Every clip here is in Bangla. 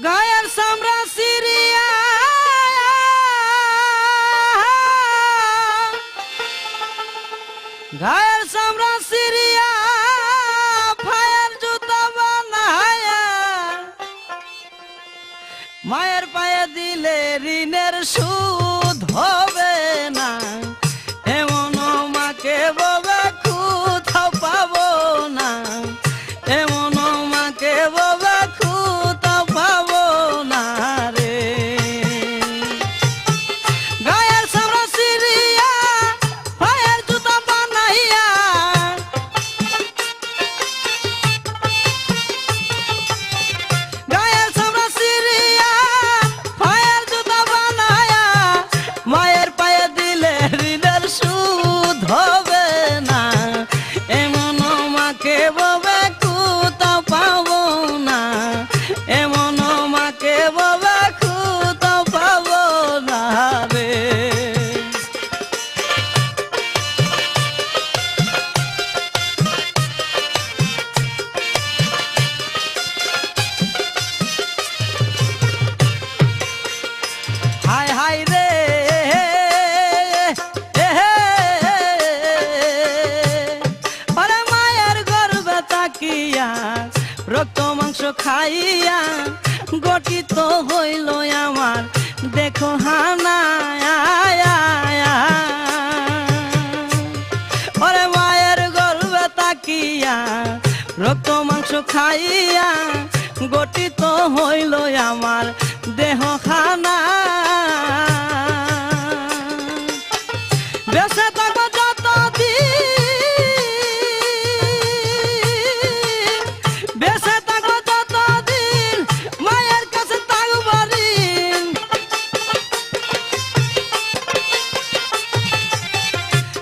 গায়ের সামরা সিরিয়া গায়ের সামরা সিরিয়া ফায়ের জুতা বানায়া মায়ের পায়ে দিলে ঋণের সুদ হবে না এমন মাকে ববে কোথাও পাবো না এমন মাকে ববে কোথাও পাবো না রে গায়ের সামরা সিরিয়া পায়ের জুতা বানাইয়া গায়ের সামরা সিরিয়া পায়ের জুতা বানাইয়া মায়ের পায়ে দিলে ঋণের সুদ হবে না এমন মাকে ববে কোথাও পাবো না এমন মাকে ববে কোথাও পাবো না রে হায় হায় রে আরে মায়ের গর্বে তাকিয়া রক্ত মাংস খাইয়া গঠিত হইল আমার দেখো হানা আরে মায়ের গর্বে তাকিয়া রক্ত মাংস খাইয়া গঠিত হইল আমার দেহ খানা বেঁচে থাকবো যতদিন বেঁচে থাকবো যতদিন মায়ের কাছে থাকবো ঋণ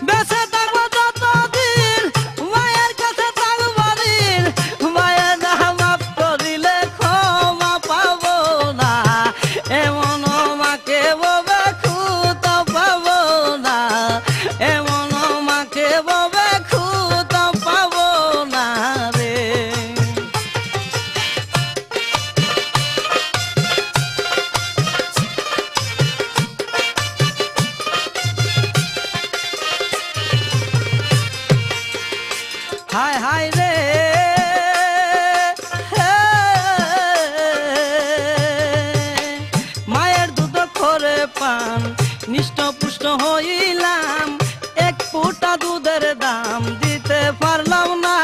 বেঁচে থাকবো যতদিন মায়ের কাছে থাকবো ঋণ মায়ের না মাফ করিলে ক্ষমা পাবো না এমন মাকে ববে কোথাও পাবো না এমন মাকে ববে কোথাও পাবো না রে হায় হায় রে মায়ের দুধ করে পান নিষ্ঠপুষ্ট হইলাম এক ফোঁটা দুধের দাম দিতে পারলাম না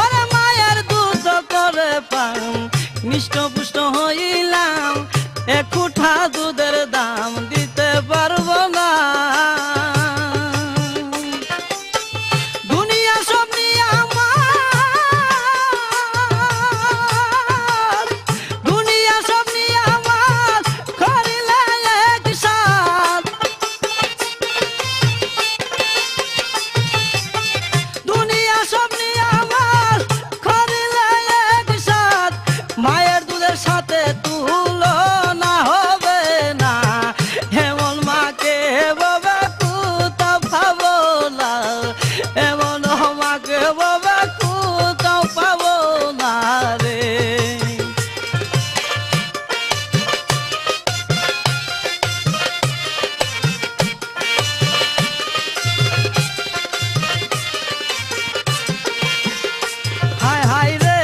ওরে মায়ের দুধ করে পান নিষ্ঠপুষ্ট হইলাম এক ফোঁটা দুধের দাম দিতে পারবো না দুনিয়া সব নিয়ে আমার দুনিয়া সব নিয়ে আমার করিলে একসাথ দুনিয়া সব নিয়ে আমার করিলে একসাথ মায়ের দুধের সাথে তুলনা হবে না এমন মাকে ববে কোথাও পাবো না এমন মাকে ববে কোথাও পাবো না রে হায় হায় রে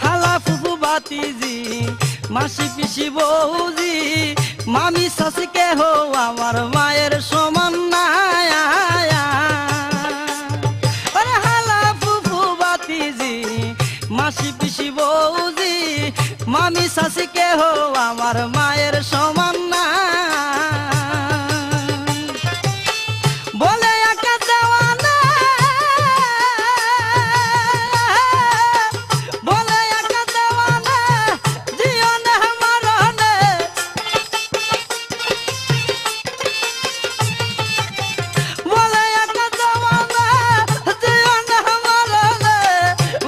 হালা ফুফু বাতিজি মাসি পিসি বৌজি মামি শাশুকে হো আমার মায়ের সমান না আরে হালা ফুফু বাতিজি মাসি পিসি বৌজি মামি শাশুকে হো আমার মায়ের সমান না বলে একা দেওয়ানা বলে একা দেওয়ানা জীবনে মরণে বলে একা দেওয়ানা জীবনে মরণে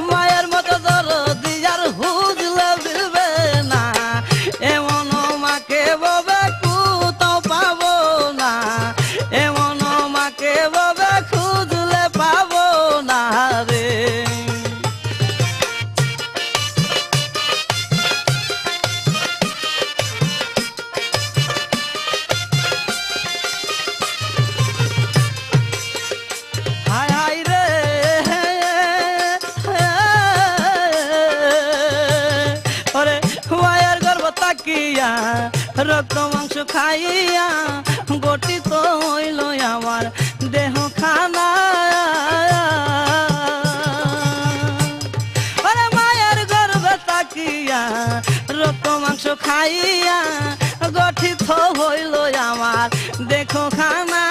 মায়ের মতো দরদি আর হুজলে দিবে না এমন মাকে ববে তাকিয়া রক্ত মাংস খাইয়া গঠিত হইল আমার দেহ খানা মায়ের গর্ভে তাকিয়া রক্ত মাংস খাইয়া গঠিত হইল আমার দেখো খানা